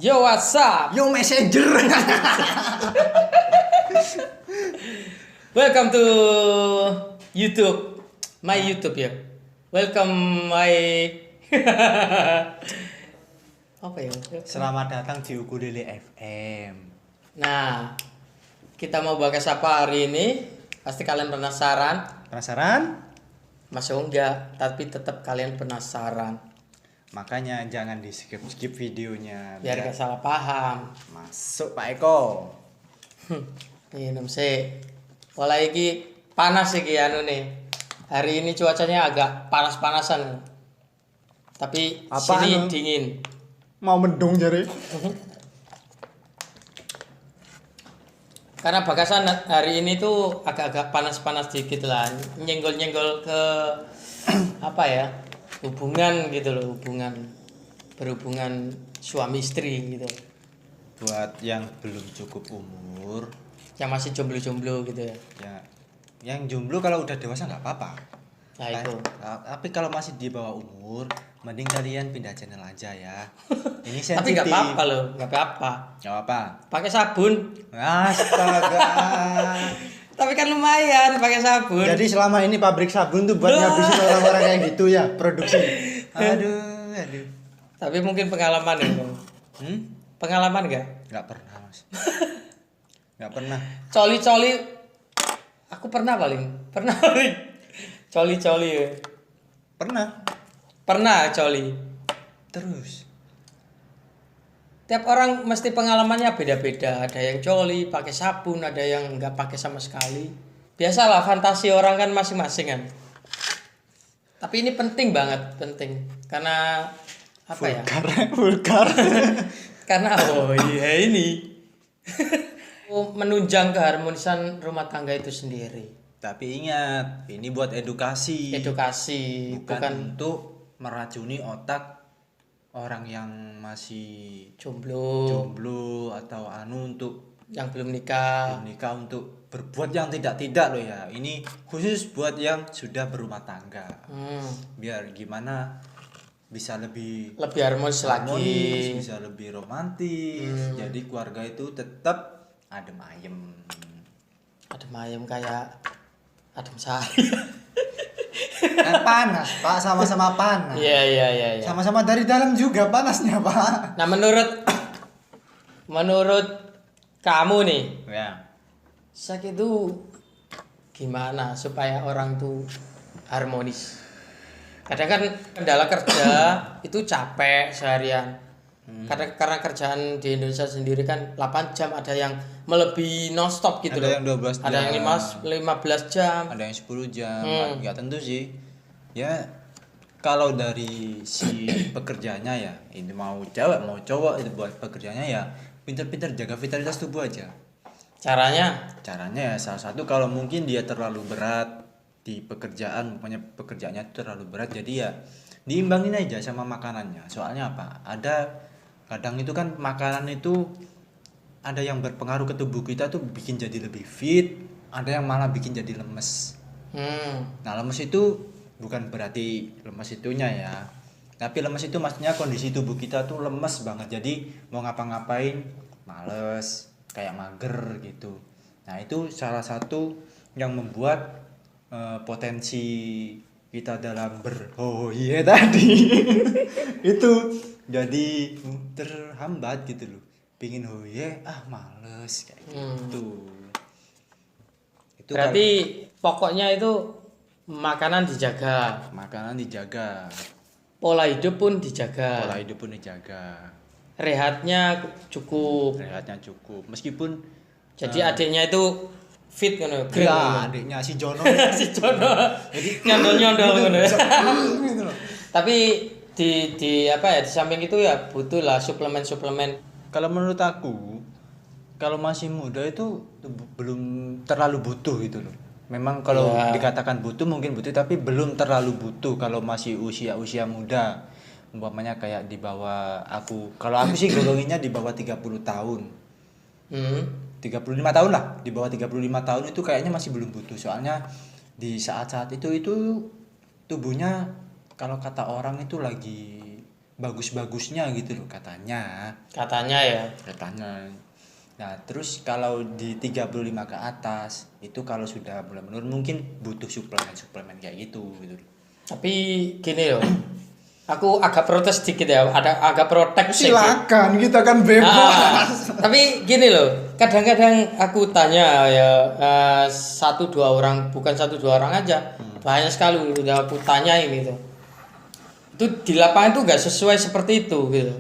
Yo, what's up? Yo messenger. Welcome to YouTube. My YouTube ya. Welcome my apa ya? Selamat datang di Ukulele FM. Nah, kita mau bahas apa hari ini? Pasti kalian penasaran. Penasaran? Masih enggak, tapi tetap kalian penasaran. Makanya jangan di skip videonya. Biar gak salah paham. Masuk Pak Eko. Minum sih. Pola iki panas iki anu nih. Hari ini cuacanya agak panas-panasan. Tapi Apaan, sini Bang? dingin. Mau mendung jare. Karena bakasan hari ini tuh agak-agak panas-panas dikit lah. Nyenggol-nyenggol ke apa ya? Hubungan gitu loh, berhubungan suami istri gitu. Buat yang belum cukup umur, Yang masih jomblo-jomblo gitu ya. ya yang jomblo kalau udah dewasa nggak apa-apa. Nah itu. Tapi kalau masih di bawah umur, mending kalian pindah channel aja ya. Ini Tapi nggak sensitif. apa-apa loh, nggak apa-apa. Nggak apa. Pakai sabun. Astaga. Tapi kan lumayan pakai sabun. Jadi selama ini pabrik sabun tuh buat ngabisin orang-orang kayak gitu ya, produksi. Aduh. Tapi mungkin pengalaman ya, Bang. Pengalaman nggak? Nggak pernah, Mas. Nggak pernah. Coli-coli. Aku pernah paling. Coli-coli ya. Pernah. Pernah coli. Terus. Tiap orang mesti pengalamannya beda-beda. Ada yang coli pakai sabun, ada yang nggak pakai sama sekali. Biasalah fantasi orang kan masing-masing kan. Tapi ini penting banget, penting. Karena apa ya? Vulgar. Karena oh iya ini menunjang keharmonisan rumah tangga itu sendiri. Tapi ingat, ini buat edukasi. Edukasi, bukan untuk meracuni otak orang yang masih jomblo, atau untuk yang belum nikah. untuk berbuat yang tidak loh ya. Ini khusus buat yang sudah berumah tangga. Biar gimana bisa lebih Harmonis lagi. bisa lebih romantis. Jadi keluarga itu tetap adem ayem. Adem ayem kayak adem sari. Kan panas, Pak, sama-sama panas. Iya. Sama-sama dari dalam juga panasnya, Pak. Nah, menurut kamu nih, Ya. seks itu gimana supaya orang tuh harmonis? Kadang kan kendala kerja itu capek seharian. Karena kerjaan di Indonesia sendiri kan 8 jam, ada yang melebihi non-stop gitu Ada loh. yang 12 Ada yang jam. 15 jam. Ada yang 10 jam, nggak tentu sih. Ya kalau dari si pekerjanya ya, ini mau cewek mau cowok, itu buat pekerjanya ya pinter-pinter jaga vitalitas tubuh aja. Caranya Caranya ya salah satu kalau mungkin dia terlalu berat di pekerjaan, pokoknya pekerjaannya itu terlalu berat, jadi ya diimbangin aja sama makanannya. Soalnya apa? Ada kadang itu kan makanan itu ada yang berpengaruh ke tubuh kita tuh bikin jadi lebih fit, ada yang malah bikin jadi lemes. Nah, lemes itu bukan berarti lemes itunya ya. Tapi lemes itu maksudnya kondisi tubuh kita tuh lemes banget. Jadi mau ngapa-ngapain males, kayak mager gitu. Nah, itu salah satu yang membuat potensi kita dalam berhoye tadi itu jadi terhambat gitu loh. Pingin hoye, males kayak gitu. Itu berarti pokoknya itu makanan dijaga, pola hidup pun dijaga, rehatnya cukup. Meskipun Jadi adiknya itu fit kan, ya adiknya si Jono si Jono. Jadi nyondol ngono. Tapi di apa ya, di samping itu ya butuh lah suplemen. kalau menurut aku kalau masih muda itu belum terlalu butuh gitu loh. Memang kalau dikatakan butuh mungkin butuh, tapi belum terlalu butuh kalau masih usia muda. Umpamanya kayak di bawah aku. Kalau aku sih golonginnya di bawah 30 tahun. 35 tahun lah. Di bawah 35 tahun itu kayaknya masih belum butuh. Soalnya di saat-saat itu tubuhnya kalau kata orang itu lagi bagus-bagusnya gitu loh katanya. ya. Katanya. Nah, terus kalau di 35 ke atas itu kalau sudah mulai menurun mungkin butuh suplemen kayak gitu gitu. Tapi gini loh, aku agak protes sedikit ya, ada agak protes sedikit. Silakan, kita kan bebas. Tapi gini loh, kadang-kadang aku tanya ya satu dua orang, bukan satu dua orang aja, banyak sekali udah aku tanyain gitu. Itu di lapangan itu nggak sesuai seperti itu gitu.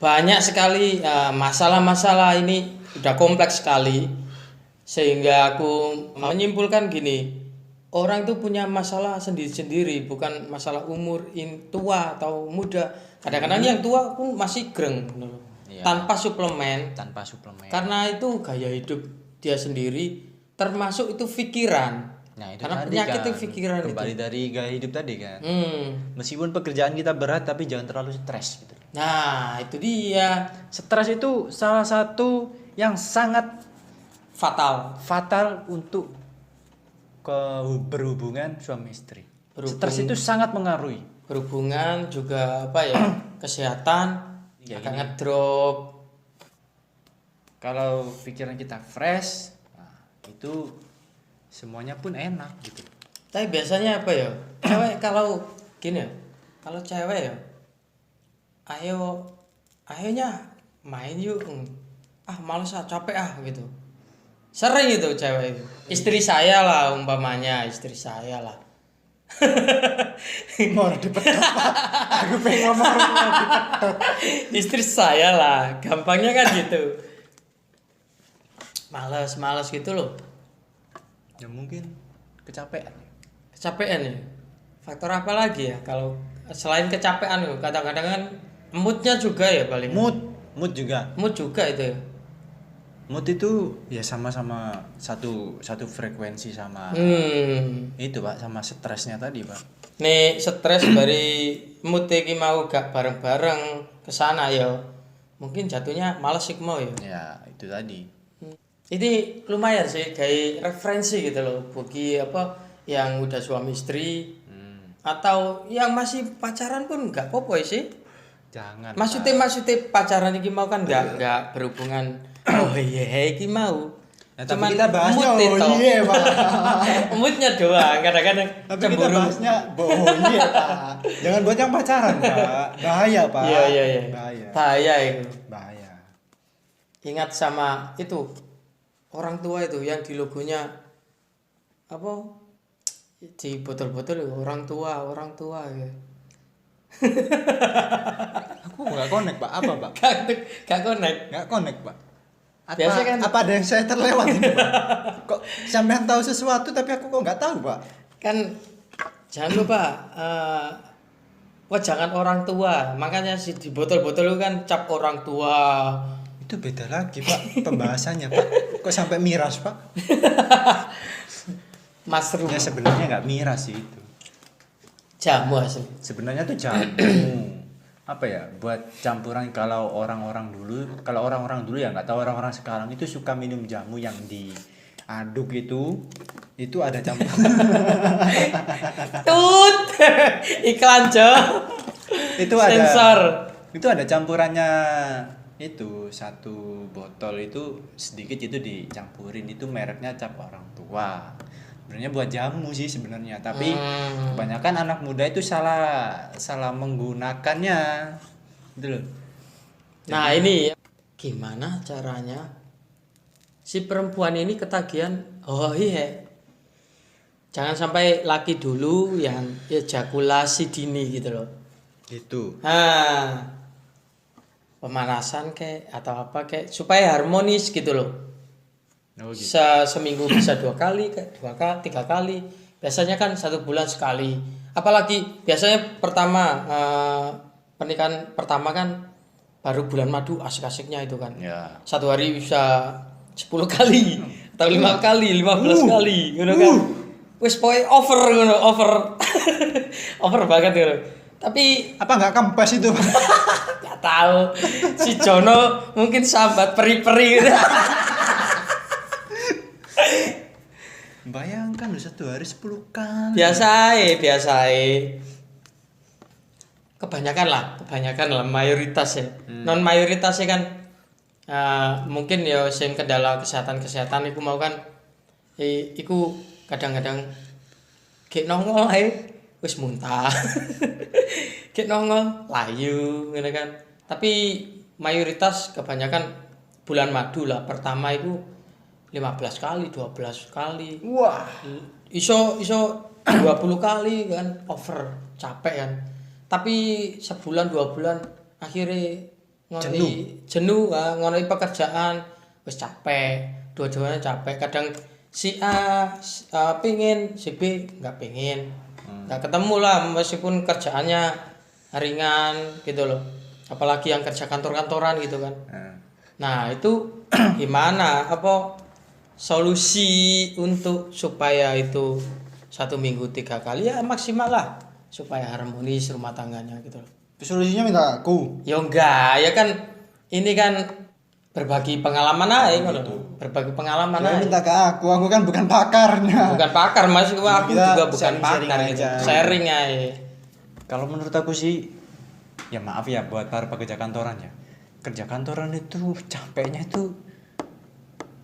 Banyak sekali masalah-masalah ini udah kompleks sekali sehingga aku menyimpulkan gini, orang itu punya masalah sendiri-sendiri, bukan masalah umur tua atau muda. Kadang-kadang yang tua pun masih greng Iya. tanpa suplemen karena itu gaya hidup dia sendiri, termasuk itu pikiran. Nah, itu Karena tadi penyakit kan, itu pikiran kembali itu. dari gaya hidup tadi kan. Hmm. Meskipun pekerjaan kita berat tapi jangan terlalu stres gitu. Nah, itu dia Stres itu salah satu yang sangat fatal. untuk berhubungan suami istri. Berhubung- Stres itu sangat mengaruhi. Berhubungan juga apa ya? Kesehatan Ya, akan ini. ngedrop. Kalau pikiran kita fresh, nah, itu semuanya pun enak gitu. Tapi biasanya apa ya? Cewek kalau gini ya, kalau cewek ya, ayonya main yuk. Males capek gitu. Sering itu cewek itu. Istri saya lah umpamanya, istri saya lah. Mau dipedot, Pak. Aku pengen ngomong mau dipedot. Istri saya lah, gampangnya kan gitu. Males gitu loh. Ya mungkin kecapean. Kecapean ya. Faktor apa lagi ya kalau selain kecapean loh, kadang-kadang kan moodnya juga ya paling. Mood juga. Mood juga itu ya. Mood itu ya sama-sama satu frekuensi sama itu Pak, sama stresnya tadi Pak. Nih stres dari mood iki mau gak bareng-bareng ke sana ya. Mungkin jatuhnya males sih mau ya. Ya itu tadi. Ini lumayan sih kayak referensi gitu loh bagi apa yang udah suami istri atau yang masih pacaran pun nggak apa-apa sih. Jangan. Maksudnya pacaran iki mau kan nggak berhubungan. Oh iya iki mau. Ya, tapi Cuman kita bahasnya mood itu. Iya, Pak. Moodnya doang kadang-kadang Tapi kita bahasnya iya, Pak. Jangan buat yang pacaran, Pak. Bahaya, Pak. Iya. Bahaya. Itu. Bahaya. Ingat sama itu orang tua itu yang di logonya apa di botol-botol orang tua ya. Aku nggak connect Pak. Apa Pak? Gak connect. Nggak connect Pak. Biasa kan Apa ada yang saya terlewat ini, Pak? Kok sampean tahu sesuatu tapi aku kok nggak tahu, Pak? kan jangan lupa jangan orang tua. Makanya si di botol-botol itu kan cap orang tua. Itu beda lagi, Pak. Pembahasannya, Pak. Kok sampai miras, Pak? Mushroom. Ya sebenarnya nggak miras sih itu. Jamu asli. Sebenarnya tuh jamu. Apa ya? Buat campuran kalau orang-orang dulu ya nggak tahu orang-orang sekarang itu suka minum jamu yang diaduk itu ada campuran. Tut. Iklan Jo. Itu ada Sensor. Itu ada campurannya. Itu satu botol itu sedikit itu dicampurin, itu mereknya cap orang tua. Sebenarnya buat jamu sih sebenarnya, tapi kebanyakan anak muda itu salah menggunakannya gitu loh. Nah ini gimana caranya si perempuan ini ketagihan? Oh iya, jangan sampai laki dulu yang ejakulasi dini gitu loh. Gitu. Nah, pemanasan kayak atau apa kayak supaya harmonis gitu loh. Oh, gitu. Seminggu bisa 2 kali, 3 kali. Biasanya kan 1 bulan sekali. Apalagi biasanya pernikahan pertama kan baru bulan madu asik-asiknya itu kan. Ya. 1 hari bisa 10 kali atau 5 kali, 15 kali, ngono kan. Wis pokoke over banget gitu. Tapi Apa nggak kempes itu, Pak? gak tahu si Jono mungkin sambat peri-peri gitu. Bayangkan loh 1 hari 10 kali. biasa. kebanyakan lah mayoritas ya. Non mayoritasnya kan mungkin ya sing kendala kesehatan iku mau kan iku kadang-kadang gek nongol ae wis muntah. Gek nongol layu ngene kan. Tapi mayoritas kebanyakan bulan madu lah pertama itu 15 kali, 12 kali. Wah, Iso 20 kali kan over capek kan. Tapi sebulan 2 bulan akhirnya jenuh ngonoi pekerjaan wis capek, dua-duanya capek. Kadang si A pengen, si B nggak pengen. Nggak ketemu lah meskipun kerjaannya ringan gitu loh. Apalagi yang kerja kantor-kantoran gitu kan. Nah, itu gimana apa solusi untuk supaya itu 1 minggu 3 kali ya maksimal lah supaya harmonis rumah tangganya gitu loh. solusinya minta aku. Ya enggak, ya kan ini kan berbagi pengalaman aja ngono. Berbagi pengalaman Dia aja. minta ke aku kan bukan pakarnya. Bukan pakar Mas, aku Kita juga bukan sharing-sharing pakar gitu. aja. Sharing aja. Kalau menurut aku sih, ya maaf ya buat para pekerja kantoran ya. Kerja kantoran itu capeknya itu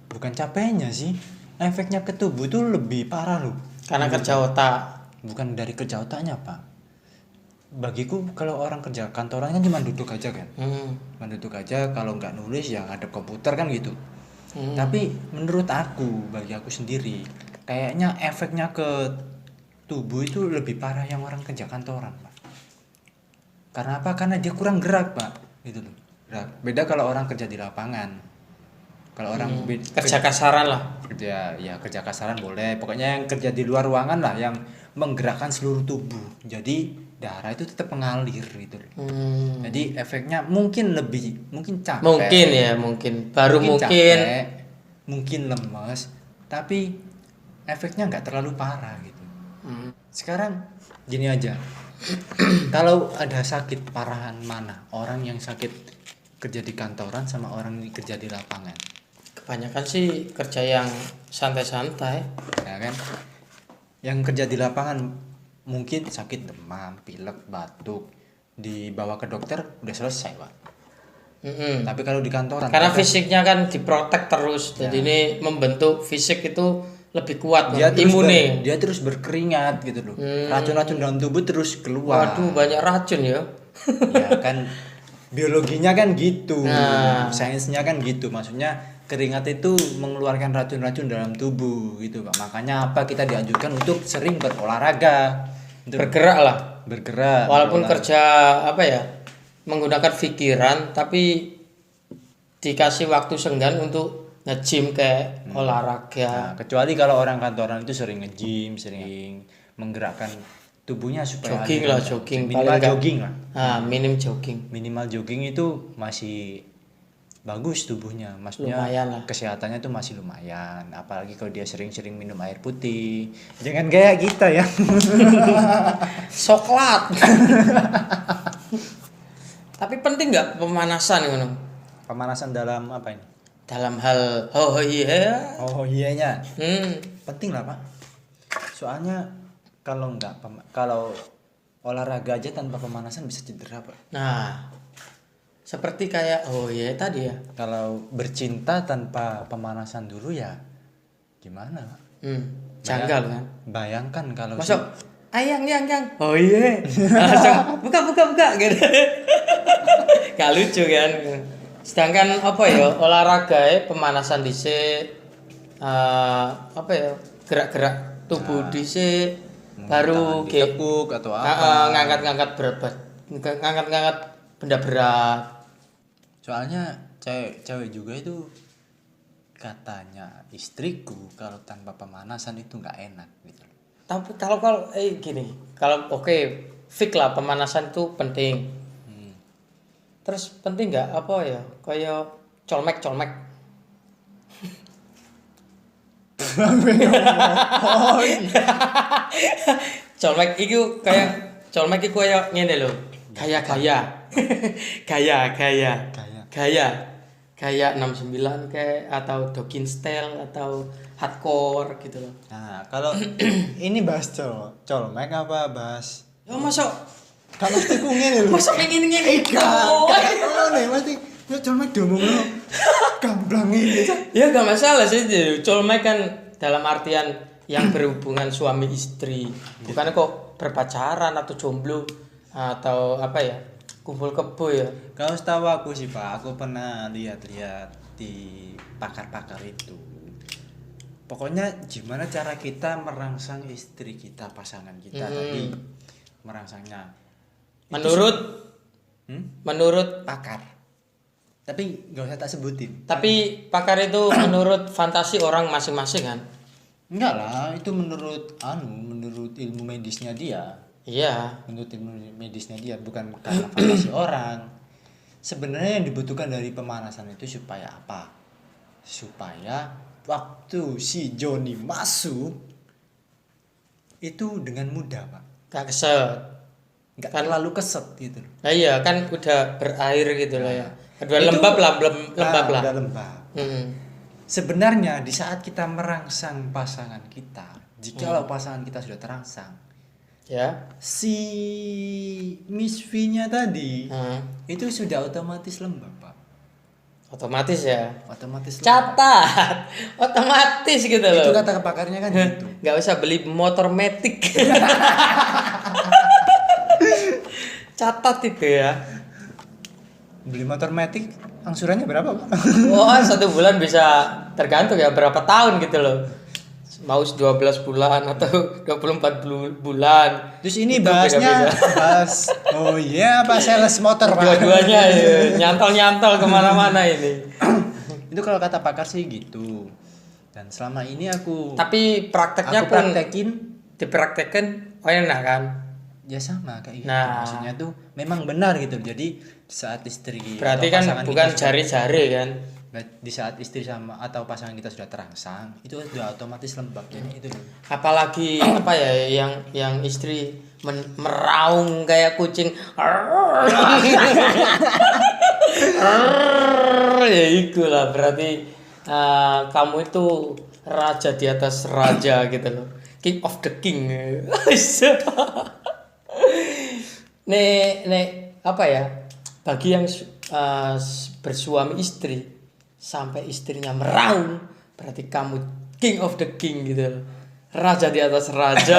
bukan capeknya sih, efeknya ke tubuh itu lebih parah loh. Karena kerja otak. Bukan dari kerja otaknya pak. Bagiku kalau orang kerja kantoran kan cuma duduk aja kan. Cuma duduk aja, kalau nggak nulis ya ngadep komputer kan gitu. Tapi menurut aku, bagi aku sendiri, kayaknya efeknya ke tubuh itu lebih parah yang orang kerja kantoran pak. Karena apa? Karena dia kurang gerak pak, gitu loh. Gerak. Beda kalau orang kerja di lapangan. Kalau orang Kerja kasaran lah. kerja kasaran boleh. Pokoknya yang kerja di luar ruangan lah, yang menggerakkan seluruh tubuh. Jadi darah itu tetap mengalir gitu loh. Jadi efeknya mungkin capek. Mungkin baru mungkin capek, mungkin lemes, tapi efeknya nggak terlalu parah gitu. Sekarang gini aja. Kalau ada sakit parahan mana? Orang yang sakit kerja di kantoran sama orang yang kerja di lapangan. kebanyakan sih kerja yang santai-santai. Ya kan? Yang kerja di lapangan mungkin sakit demam, pilek, batuk, dibawa ke dokter udah selesai pak. Tapi kalau di kantoran Karena fisiknya kan diprotek terus, jadi ini membentuk fisik itu lebih kuat imune. dia terus berkeringat gitu loh. Racun-racun dalam tubuh terus keluar. Waduh, banyak racun ya. Ya kan biologinya kan gitu. Sainsnya kan gitu. Maksudnya keringat itu mengeluarkan racun-racun dalam tubuh gitu pak. Makanya apa kita dianjurkan untuk sering berolahraga. Bergerak lah. Bergerak. Walaupun kerja apa ya, menggunakan pikiran, tapi dikasih waktu senggang untuk nge-gym kayak olahraga. Nah, kecuali kalau orang kantoran itu sering nge-gym, sering menggerakkan tubuhnya supaya Jogging minimal paling jogging lah. Minimal jogging itu masih bagus tubuhnya, maksudnya lumayan lah. kesehatannya tuh masih lumayan, apalagi kalau dia sering-sering minum air putih. Jangan kayak kita ya. Coklat. Tapi penting nggak pemanasan ngono? Pemanasan dalam apa ini? Dalam hal Oh iyanya. Penting lah pak. Soalnya kalau olahraga aja tanpa pemanasan bisa cedera pak. Nah, seperti kayak tadi ya. Kalau bercinta tanpa pemanasan dulu ya gimana pak? Janggal kan. Bayangkan kalau masuk ayang. Langsung buka gitu. Gak lucu kan. Sedangkan apa ya, olahraga pemanasan dhisik, gerak-gerak tubuh dhisik, baru tekuk atau apa, ngangkat benda berat. Soalnya cewek juga itu katanya istriku kalau tanpa pemanasan itu nggak enak gitu. Tapi kalau gini, kalau fix lah pemanasan itu penting. Terus penting nggak apa ya, kayak colmek. Colmek itu kayak ngene lho. Gaya 69 kayak atau Doggin style atau hardcore gitu loh. Nah, kalau ini bahas colmek apa bahas Ya masuk Gak mesti ku ngene lho. Masa pengen ngene iki. Oh, nek mesti yo cuma diomong lho. Gamblang ini. Ya gak masalah sih, colmek kan dalam artian yang berhubungan suami istri. Bukan kok berpacaran atau jomblo atau apa ya? Kumpul kebo ya. Kau tahu aku sih Pak, aku pernah lihat-lihat di pakar-pakar itu. Pokoknya gimana cara kita merangsang istri kita, pasangan kita tadi merangsangnya. Menurut Pakar. Tapi nggak usah tak sebutin. tapi pakar itu menurut fantasi orang masing-masing kan? Enggak lah, itu menurut menurut ilmu medisnya dia. Iya. Menurut ilmu medisnya dia, bukan karena fantasi orang. Sebenarnya yang dibutuhkan dari pemanasan itu supaya apa? Supaya waktu si Joni masuk itu dengan mudah, Pak. Gak keset. Enggak Kan- terlalu keset gitu loh. Nah iya kan udah berair gitu loh ya. Kedua Itu- lembab lah, lembab lah. Udah lembab. Mm-mm. Sebenarnya di saat kita merangsang pasangan kita, jikalau pasangan kita sudah terangsang, Ya. si Miss V-nya tadi Hmm. itu sudah otomatis lembab, Pak. Otomatis ya. Otomatis lembab. Catat. Otomatis gitu loh. Itu kata pakarnya kan gitu. Nggak usah beli motor metik. Catat itu ya. Beli motor matic angsurannya berapa, Pak? Wah, 1 bulan bisa tergantung ya berapa tahun gitu loh. Mau 12 bulan atau 24 bulan. Terus ini Itu bahasnya beda-beda. bahas oh iya Pak, sales motor, Pak. Dua-duanya ya, nyantol-nyantol kemana-mana ini. Itu kalau kata pakar sih gitu. Dan selama ini Tapi prakteknya aku pun praktekin dipraktekkan enak kan. ya sama kayak gitu. Nah. Maksudnya tuh memang benar gitu. Jadi saat istri Berarti atau kan pasangan bukan kita sudah- jari-jari kan. di saat istri sama atau pasangan kita sudah terangsang, itu sudah otomatis lembab. Jadi itu loh. Apalagi apa ya yang istri meraung kayak kucing. Ya itulah berarti kamu itu raja di atas raja gitu loh. King of the king. Nek apa ya? Bagi yang bersuami istri sampai istrinya meraung, berarti kamu king of the king gitu loh. Raja di atas raja.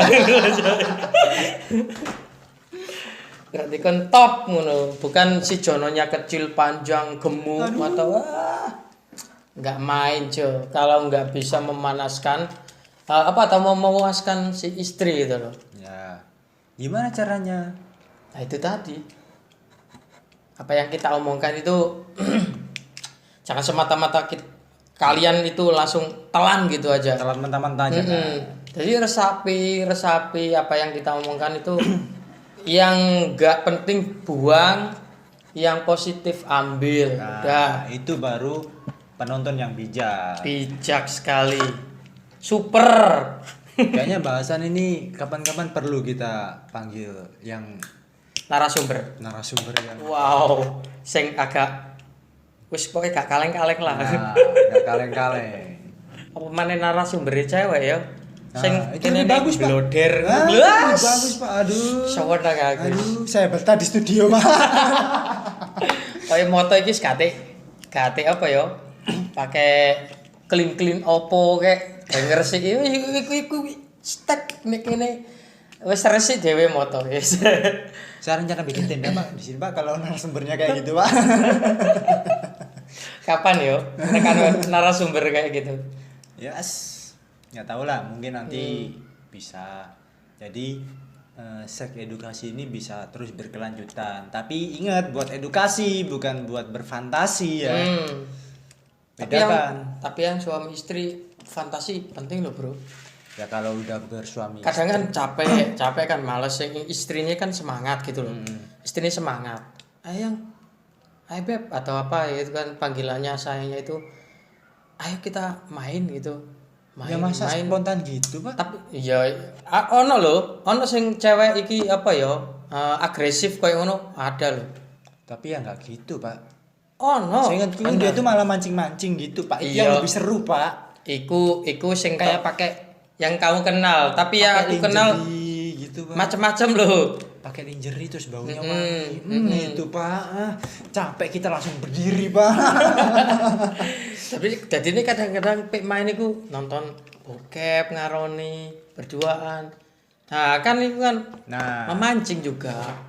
Berarti kan top ngono, bukan si Jononya kecil panjang gemuk atau nggak main Jo. Kalau nggak bisa memanaskan atau mau memuaskan si istri gitu loh. Ya. Gimana caranya? Nah itu tadi apa yang kita omongkan itu jangan semata-mata kalian itu langsung telan gitu aja. Telan mentah-mentah aja. Jadi resapi apa yang kita omongkan itu yang nggak penting buang, yang positif ambil. Nah, Udah itu baru penonton yang bijak. bijak sekali, super. Kayaknya bahasan ini kapan-kapan perlu kita panggil yang Narasumber. narasumber yang Wow, sing agak wis pokoknya gak kaleng-kaleng lah. nggak kaleng-kaleng. Apa mana narasumber cewek ya? Sing Itu kene lebih bagus, Pak. bloder. Lebih bagus, Pak. Aduh. Sawet aku. Aduh, saya betah di studio, Pak. Kayak moto iki kate apa ya? Pakai clean opo kayak denger sih iku stek nek kene wis resik dhewe moto guys. Saya rencana bikin tenda, Pak. Di sini, Pak, kalau narasumbernya kayak gitu, Pak. Kapan yo? Tekan narasumber kayak gitu. Yes. Nggak tahu lah, mungkin nanti bisa. Jadi seks edukasi ini bisa terus berkelanjutan. Tapi ingat, buat edukasi bukan buat berfantasi ya. Bedakan. Tapi yang suami istri fantasi penting loh, Bro. Ya kalau udah bersuami. Kadang kan capek kan males, yang istrinya kan semangat gitu loh. Istrinya semangat. Ayo beb atau apa itu kan panggilannya sayangnya itu. Ayo kita main gitu. Ya masa spontan gitu, Pak? Tapi ya ono lho, ono sing cewek iki apa ya? Agresif kayak ngono ada loh. Tapi ya nggak gitu, Pak. Ono. Saya ingat dia tuh malah mancing-mancing gitu, Pak. Itu Iya. yang lebih seru, Pak. Iku sing kayak pakai yang kamu kenal, tapi ya aku kenal gitu, Pak. macam-macam loh. pakai lingerie terus baunya Mm-mm. wangi. Itu Pak, capek kita langsung berdiri Pak. Tapi jadi ini kadang-kadang pik main iku nonton bokep ngaroni berduaan. Nah, kan itu kan Nah, memancing juga.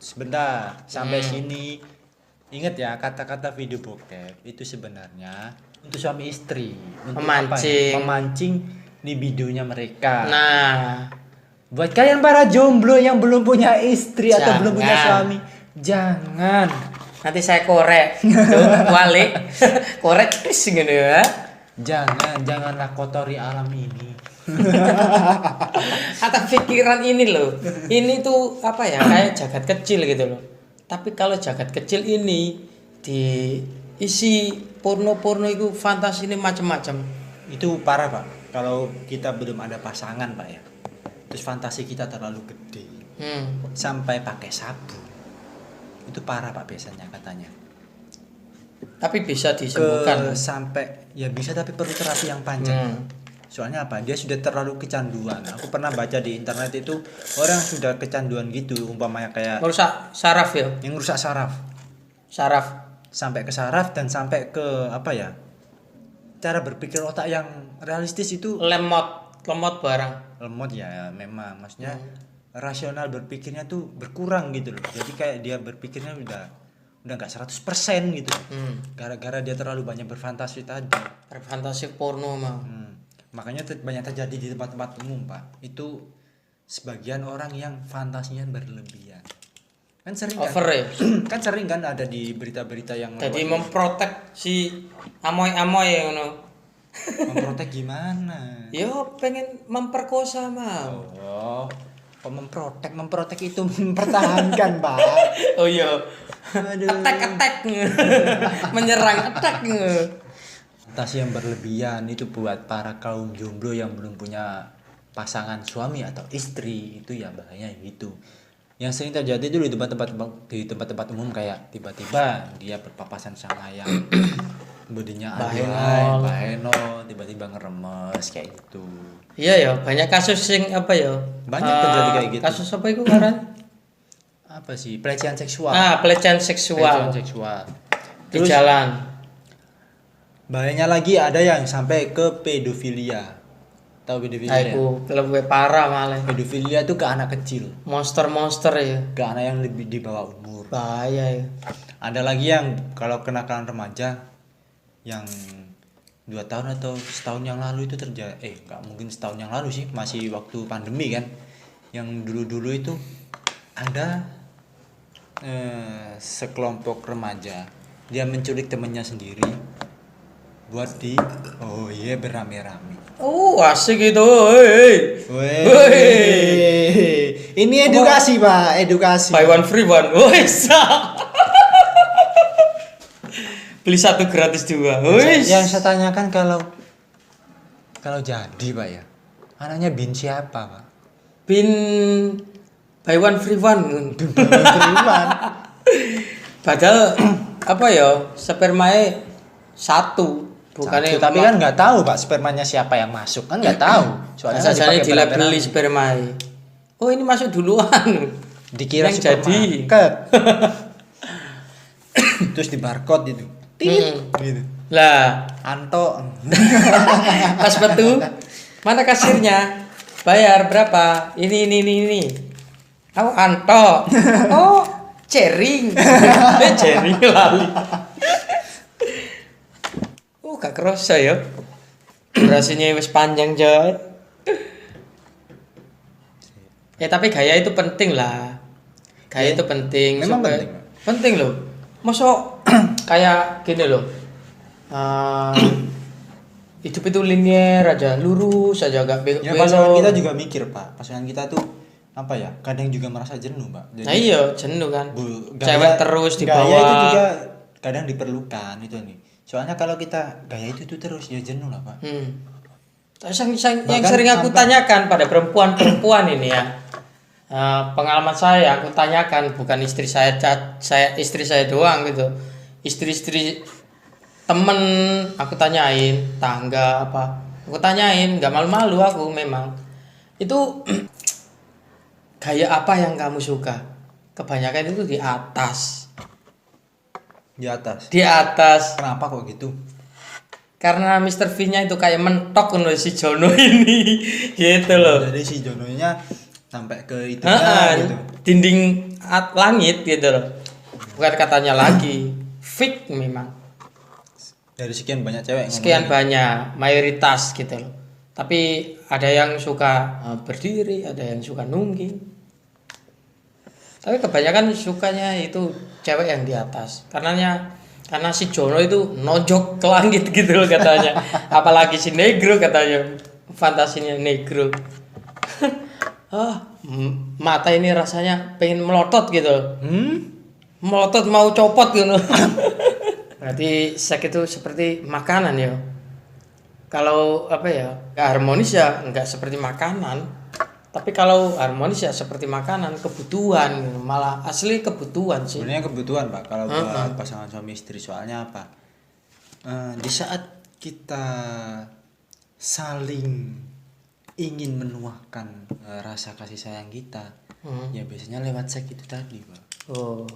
sebentar sampai sini. Ingat ya, kata-kata video bokep itu sebenarnya untuk suami istri, untuk Memancing. memancing di videonya mereka. Nah, Buat kalian para jomblo yang belum punya istri atau belum punya Jangan. suami, jangan. nanti saya korek. Tuh, walik. Korek terus gitu ya. Janganlah kotori alam ini. Atau pikiran ini loh. Ini tuh apa ya? Kayak jagat kecil gitu loh. Tapi kalau jagat kecil ini diisi porno-porno itu fantasi ini macam-macam. Itu parah Pak. Kalau kita belum ada pasangan Pak ya. Terus fantasi kita terlalu gede. Sampai pakai sabu. Itu parah Pak biasanya katanya. Tapi bisa disembuhkan. Sampai ya bisa tapi perlu terapi yang panjang. Hmm. Soalnya apa? Dia sudah terlalu kecanduan. Aku pernah baca di internet itu orang sudah kecanduan gitu, umpamanya kayak Merusak saraf ya. yang rusak saraf. Saraf. Sampai ke saraf dan sampai ke apa ya? Cara berpikir otak yang realistis itu Lemot barang. lemot ya memang. Maksudnya rasional berpikirnya tuh berkurang gitu loh. Jadi kayak dia berpikirnya udah nggak 100% gitu. Gara-gara dia terlalu banyak berfantasi tadi. Berfantasi porno mah. Makanya banyak terjadi di tempat-tempat umum Pak. Itu sebagian orang yang fantasinya berlebihan. Kan sering Over kan? ya. Kan sering kan ada di berita-berita yang Jadi lewat. memprotek si amoy-amoy yang ngono. Memprotek gimana? Yo pengen memperkosa mah. Oh, kok memprotek itu mempertahankan Pak. Oh iya. Aduh. Attack. Menyerang attack. Fantasi yang berlebihan itu buat para kaum jomblo yang belum punya pasangan suami atau istri itu ya bahaya gitu. Yang sering terjadi itu di tempat-tempat umum kayak tiba-tiba dia berpapasan sama yang bodinya bahenol, tiba-tiba ngeremes kayak gitu. Iya ya, banyak kasus yang apa ya? Banyak terjadi kayak gitu. Kasus apa itu ngaran? Apa sih? Pelecehan seksual. Pelecehan seksual di Terus, jalan. bahayanya lagi ada yang sampai ke pedofilia. Tahu pedofilia? Aku lebih parah malah. Pedofilia itu ke anak kecil, Monster ya. ke anak yang lebih di bawah umur. Bahaya ya. Ada lagi yang kalau kenakalan remaja yang 2 tahun atau setahun yang lalu itu terjadi, nggak mungkin setahun yang lalu sih, masih waktu pandemi kan. Yang dulu-dulu itu ada sekelompok remaja dia menculik temannya sendiri buat berame-rame. Asik itu. Hei. Ini edukasi Pak, edukasi. Buy one free one. Wes. Beli 1 gratis 2. Wes. Yang saya tanyakan kalau jadi Pak ya, anaknya bin siapa Pak? Bin buy one free one. Padahal apa ya? Spermae 1 bukannya Tapi kan nggak tahu Pak spermanya siapa yang masuk kan nggak tahu. Soalnya kan Biasanya dipakai dilabeli beramai-ramai. spermae. Oh ini masuk duluan. Dikira yang jadi. supermarket. Terus di barcode itu. Gitu. Lah, Anto. pas betul. Mana kasirnya? Bayar berapa? Ini. Aku Anto. Oh, cering. Cering lali. Gak kerasa ya. Durasinya wis panjang coy. Ya tapi gaya itu penting lah. Gaya itu penting. Memang supaya- penting. Penting loh. Masuk kayak gini loh. Hidup itu linear aja, lurus aja, gak belok. Ya pasangan kita juga mikir Pak. Pasangan kita tuh apa ya? Kadang juga merasa jenuh Pak. Nah iya, jenuh kan. Gaya- Cewek terus di Gaya itu bawah. juga kadang diperlukan itu nih. Soalnya kalau kita gaya itu terus ya jenuh lah Pak. Yang Bahkan sering aku sampai- tanyakan pada perempuan ini ya, pengalaman saya aku tanyakan, bukan istri saya istri saya doang gitu, istri temen aku tanyain, tangga apa, aku tanyain, nggak malu-malu aku memang itu gaya apa yang kamu suka? Kebanyakan itu di atas. Di atas. Di atas. Kenapa kok gitu? Karena Mr. V-nya itu kayak mentok menurut si Jono ini. Gitu loh. Jadi si Jononya sampai ke itu gitu. Dinding langit gitu loh. Bukan katanya lagi. Fix memang. Dari sekian banyak cewek yang Sekian ngomong banyak, mayoritas gitu loh. Tapi ada yang suka berdiri, ada yang suka nungging. Tapi kebanyakan sukanya itu cewek yang di atas. Karena si Jono itu nojok ke langit gitu loh katanya. Apalagi si negro katanya. Fantasinya negro. Mata ini rasanya pengen melotot gitu loh. Melotot mau copot gitu. Berarti seks itu seperti makanan ya. Kalau apa ya, gak harmonis ya nggak seperti makanan. Tapi kalau harmonis ya seperti makanan, kebutuhan gitu. Malah asli kebutuhan sih. Sebenarnya kebutuhan Pak kalau buat pasangan suami istri, soalnya apa? Di saat kita saling ingin menuahkan rasa kasih sayang kita, ya biasanya lewat seks itu tadi Pak. Oh.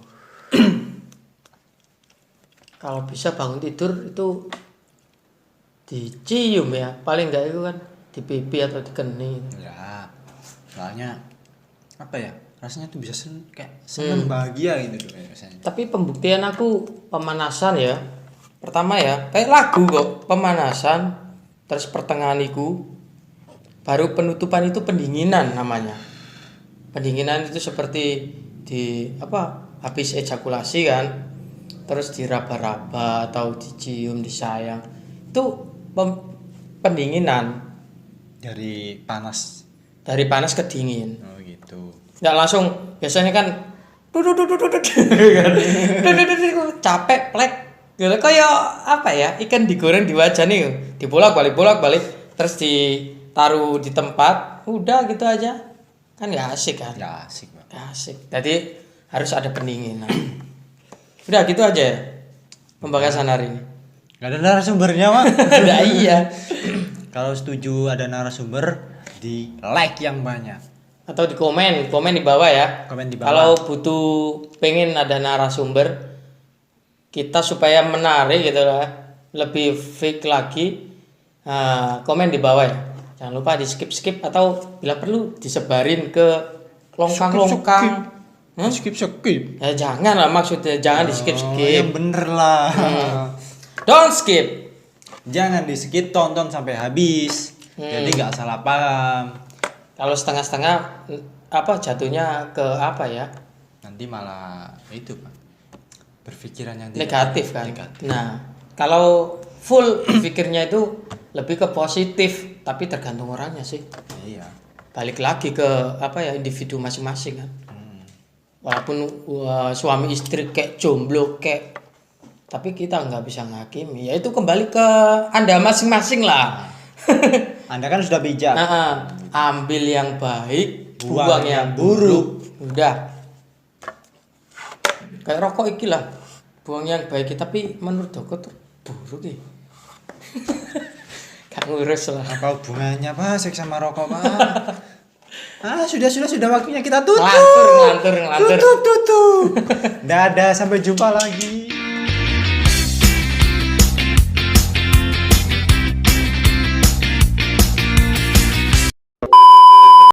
Kalau bisa bangun tidur itu dicium ya, paling enggak itu kan di pipi atau di kening. Ya, soalnya apa ya, rasanya tuh bisa kayak seneng bahagia gitu tuh rasanya. Tapi pembuktian aku pemanasan ya. Pertama ya, kayak lagu kok, pemanasan, terus pertengahan itu, baru penutupan itu pendinginan namanya. Pendinginan itu seperti di apa? Habis ejakulasi kan, terus diraba-raba atau dicium, disayang. Itu pendinginan Dari panas. dari panas ke dingin. Oh gitu. Nggak langsung, biasanya kan capek plek gitu kayak apa ya, ikan digoreng di wajan nih, dibolak-balik terus ditaruh di tempat, udah gitu aja kan nggak asik kan. Ya asik Pak. Nggak asik, jadi harus ada pendinginan. Udah gitu aja ya pembahasan hari ini. Gak ada narasumbernya Pak. Udah iya. Kalau setuju ada narasumber, di like yang banyak. Atau di komen di bawah ya. Komen di bawah. Kalau butuh pengen ada narasumber kita supaya menarik gitu lah, lebih fake lagi, komen di bawah ya. Jangan lupa di skip atau bila perlu disebarin ke longkang. Skip. Ya jangan lah, maksudnya jangan di skip. Yang bener lah. Don't skip. Jangan di skip, tonton sampai habis. Jadi nggak salah paham. Kalau setengah-setengah apa jatuhnya ke apa ya? Nanti malah itu Pak, berpikiran yang Negatif kan. Negatif. Nah, kalau full pikirnya itu lebih ke positif, tapi tergantung orangnya sih. Iya. Balik lagi ke apa ya, individu masing-masing kan. Walaupun suami istri kayak jomblo kayak, tapi kita nggak bisa ngakimi. Ya itu kembali ke Anda masing-masing lah. Anda kan sudah bijak. Nah, ambil yang baik, buang yang buruk. Udah. Kayak rokok iki lah. Buang yang baik, tapi menurut dokter buruk ya. Gak ngurus lah. Apa hubungannya Pak seks sama rokok Pak? Sudah waktunya kita tutup. Ngelantur. Tutup. Dadah, sampai jumpa lagi.